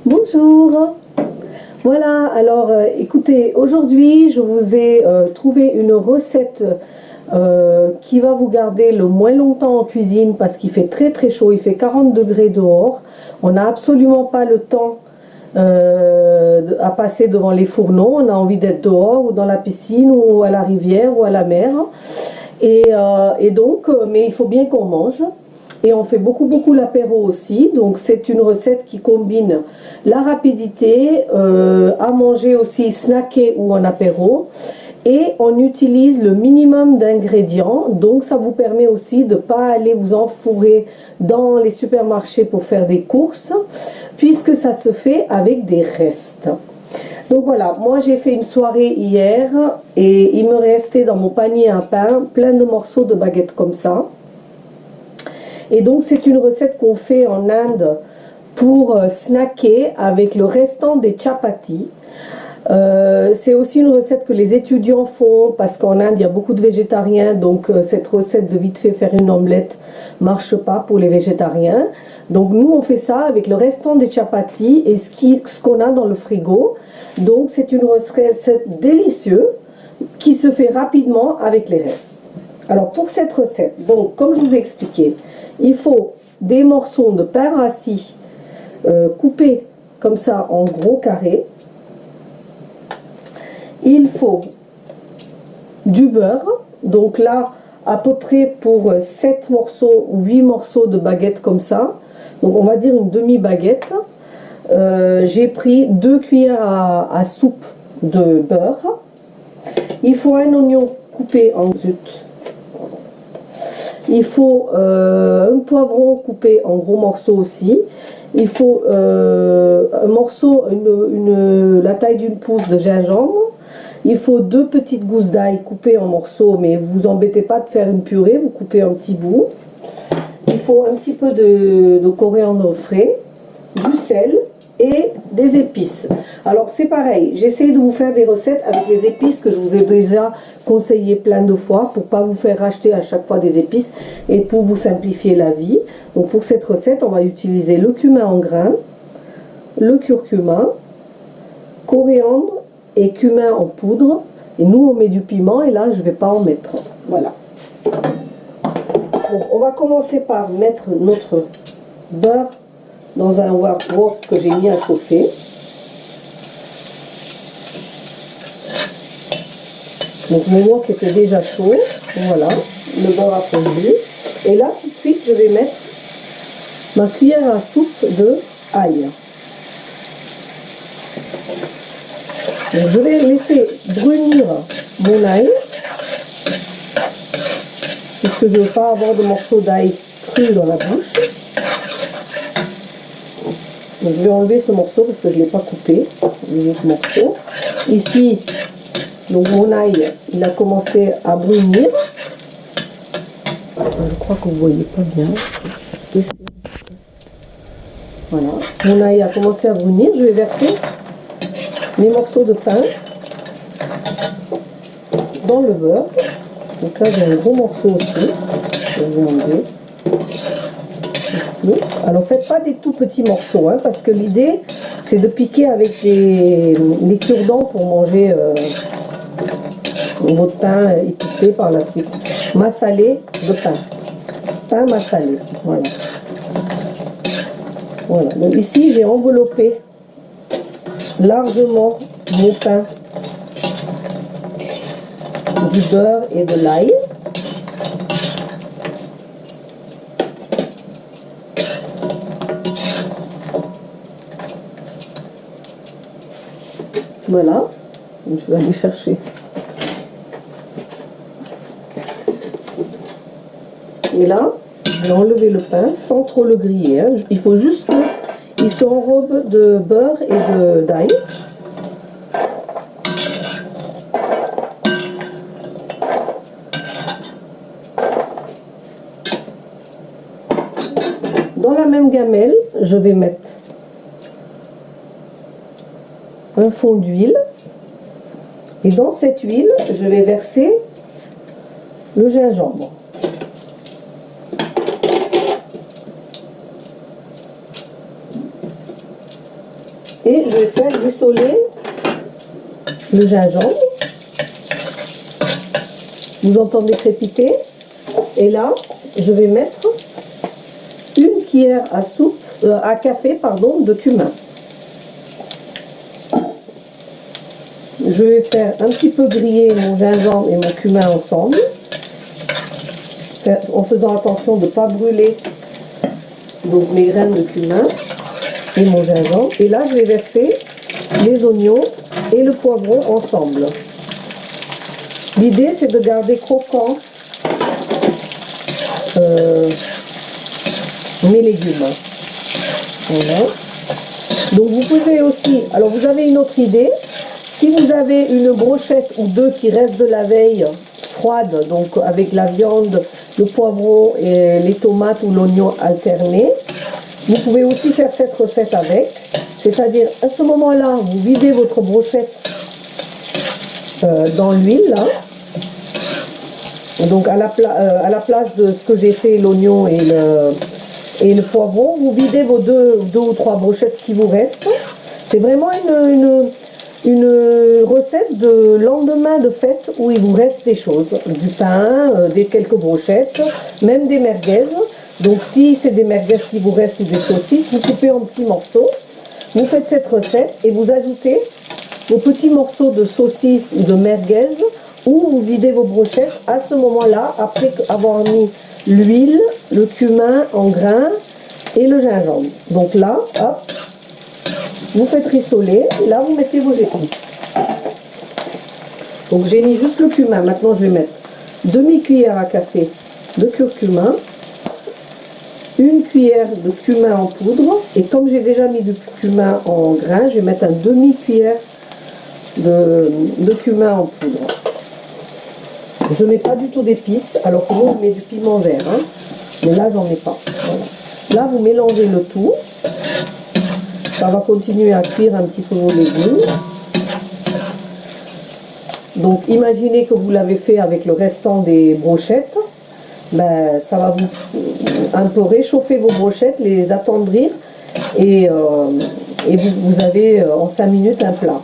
Bonjour. Voilà, alors écoutez, aujourd'hui je vous ai trouvé une recette qui va vous garder le moins longtemps en cuisine parce qu'il fait très très chaud, il fait 40 degrés dehors. On n'a absolument pas le temps à passer devant les fourneaux, on a envie d'être dehors ou dans la piscine ou à la rivière ou à la mer. Et donc, mais il faut bien qu'on mange. Et on fait beaucoup l'apéro aussi. Donc c'est une recette qui combine la rapidité, à manger aussi snacké ou en apéro. Et on utilise le minimum d'ingrédients. Donc ça vous permet aussi de ne pas aller vous enfourrer dans les supermarchés pour faire des courses, puisque ça se fait avec des restes. Donc voilà, moi j'ai fait une soirée hier et il me restait dans mon panier à pain plein de morceaux de baguettes comme ça. Et donc c'est une recette qu'on fait en Inde pour snacker avec le restant des chapatis. C'est aussi une recette que les étudiants font parce qu'en Inde il y a beaucoup de végétariens, donc cette recette de vite fait faire une omelette marche pas pour les végétariens. Donc nous on fait ça avec le restant des chapatis et ce qu'on a dans le frigo. Donc c'est une recette délicieuse qui se fait rapidement avec les restes. Alors pour cette recette, donc comme je vous ai expliqué, il faut des morceaux de pain rassis coupés comme ça en gros carrés. Il faut du beurre, donc là à peu près pour 7 morceaux ou 8 morceaux de baguette comme ça, donc on va dire une demi-baguette. J'ai pris 2 cuillères à soupe de beurre. Il faut un oignon coupé en zut. Il faut un poivron coupé en gros morceaux aussi. Il faut un morceau, la taille d'une pouce de gingembre. Il faut 2 petites gousses d'ail coupées en morceaux, mais vous embêtez pas de faire une purée, vous coupez un petit bout. Il faut un petit peu de coriandre frais, du sel et des épices. Alors c'est pareil, j'essaie de vous faire des recettes avec les épices que je vous ai déjà conseillé plein de fois pour pas vous faire racheter à chaque fois des épices et pour vous simplifier la vie. Donc pour cette recette, on va utiliser le cumin en grains, le curcuma, coriandre et cumin en poudre. Et nous on met du piment et là je vais pas en mettre. Voilà. Donc on va commencer par mettre notre beurre dans un wok que j'ai mis à chauffer. Donc mon wok était déjà chaud. Voilà, le beurre a fondu. Et là tout de suite je vais mettre ma cuillère à soupe de ail. Donc, je vais laisser brunir mon ail, puisque je ne veux pas avoir de morceaux d'ail cru dans la bouche. Donc, je vais enlever ce morceau parce que je ne l'ai pas coupé, les autres morceaux. Ici, donc mon ail, il a commencé à brunir. Je crois que vous ne voyez pas bien. Voilà, mon ail a commencé à brunir. Je vais verser mes morceaux de pain dans le beurre. Donc là j'ai un gros morceau aussi. Je vais vous enlever. Ici. Alors faites pas des tout petits morceaux, hein, parce que l'idée c'est de piquer avec les cure-dents pour manger votre pain épicé par la suite. Massalé de pain. Pain massalé. Voilà. Voilà. Donc ici j'ai enveloppé largement mon pain du beurre et de l'ail. Voilà, je vais aller chercher. Et là, je vais enlever le pain sans trop le griller. Hein. Il faut juste qu'il s'enrobe de beurre et d'ail. Dans la même gamelle, je vais mettre un fond d'huile. Et dans cette huile, je vais verser le gingembre. Et je vais faire rissoler le gingembre. Vous entendez crépiter. Et là, je vais mettre une cuillère à café de cumin. Je vais faire un petit peu griller mon gingembre et mon cumin ensemble, en faisant attention de ne pas brûler donc mes graines de cumin et mon gingembre. Et là, je vais verser les oignons et le poivron ensemble. L'idée, c'est de garder croquant mes légumes. Voilà. Donc vous pouvez aussi, alors vous avez une autre idée, si vous avez une brochette ou deux qui restent de la veille froide, donc avec la viande, le poivron et les tomates ou l'oignon alternés, vous pouvez aussi faire cette recette avec, c'est-à-dire à ce moment-là, vous videz votre brochette dans l'huile, donc à la place de ce que j'ai fait, l'oignon et le poivron, vous videz vos deux ou trois brochettes, ce qui vous reste. C'est vraiment une recette de lendemain de fête où il vous reste des choses, du pain, quelques brochettes, même des merguez. Donc si c'est des merguez qui vous restent ou des saucisses, vous coupez en petits morceaux. Vous faites cette recette et vous ajoutez vos petits morceaux de saucisses ou de merguez, ou vous videz vos brochettes à ce moment-là, après avoir mis l'huile, le cumin en grains et le gingembre. Donc là, hop, vous faites rissoler, et là vous mettez vos épices. Donc j'ai mis juste le cumin, maintenant je vais mettre demi-cuillère à café de curcuma, une cuillère de cumin en poudre, et comme j'ai déjà mis du cumin en grains, je vais mettre un demi-cuillère de cumin en poudre. Je ne mets pas du tout d'épices, alors que moi je mets du piment vert, hein. Mais là j'en ai pas. Voilà. Là vous mélangez le tout. Ça va continuer à cuire un petit peu vos légumes. Donc imaginez que vous l'avez fait avec le restant des brochettes. Ben, ça va vous un peu réchauffer vos brochettes, les attendrir, et vous avez en 5 minutes un plat.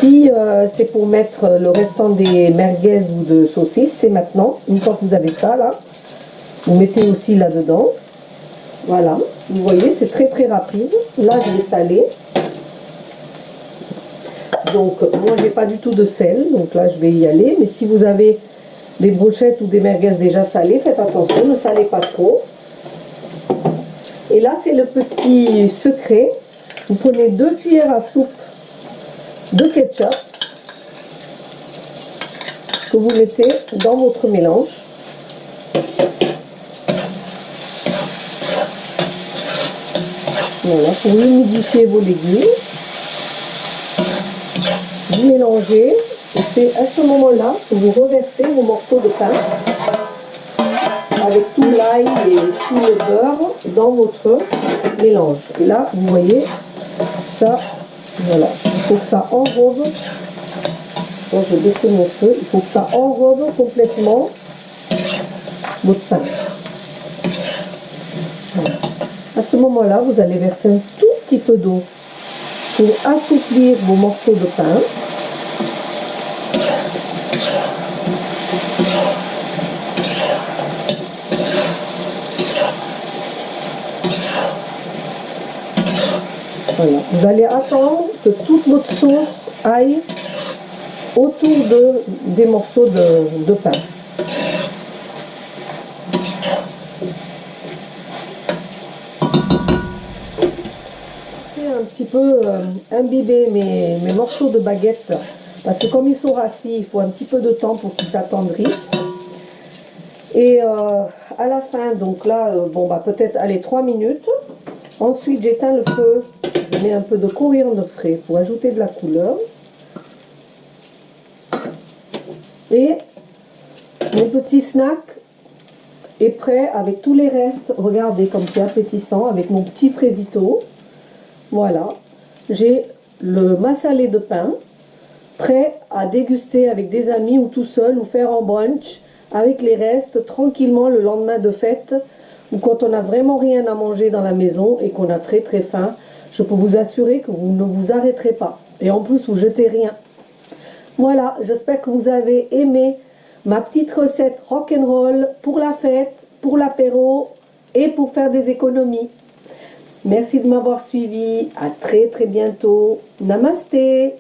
Si c'est pour mettre le restant des merguez ou de saucisses, c'est maintenant. Une fois que vous avez ça là, vous mettez aussi là-dedans. Voilà, vous voyez, c'est très très rapide. Là, je vais saler. Donc, moi, j'ai pas du tout de sel, donc là, je vais y aller. Mais si vous avez des brochettes ou des merguez déjà salées, faites attention, ne salez pas trop. Et là, c'est le petit secret. Vous prenez 2 cuillères à soupe de ketchup que vous mettez dans votre mélange. Voilà, pour humidifier vos légumes. Vous mélangez, et c'est à ce moment-là que vous reversez vos morceaux de pain avec tout l'ail et tout le beurre dans votre mélange. Et là, vous voyez, ça, voilà, il faut que ça enrobe. Bon, je vais baisser mon feu. Il faut que ça enrobe complètement votre pain. Voilà. À ce moment-là, vous allez verser un tout petit peu d'eau pour assouplir vos morceaux de pain. Voilà. Vous allez attendre que toute votre sauce aille autour des morceaux de pain. Un petit peu imbiber mes morceaux de baguette, parce que comme ils sont rassis, il faut un petit peu de temps pour qu'ils s'attendrissent. Et à la fin, donc là, bon bah peut-être allez 3 minutes. Ensuite j'éteins le feu, je mets un peu de coriandre frais pour ajouter de la couleur. Et mon petit snack est prêt avec tous les restes. Regardez comme c'est appétissant avec mon petit fraisito. Voilà, j'ai le massalé de pain prêt à déguster avec des amis ou tout seul, ou faire en brunch avec les restes tranquillement le lendemain de fête, ou quand on n'a vraiment rien à manger dans la maison et qu'on a très très faim. je peux vous assurer que vous ne vous arrêterez pas. Et en plus, vous jetez rien. Voilà, j'espère que vous avez aimé ma petite recette rock'n'roll pour la fête, pour l'apéro et pour faire des économies. Merci de m'avoir suivi. À très très bientôt. Namasté.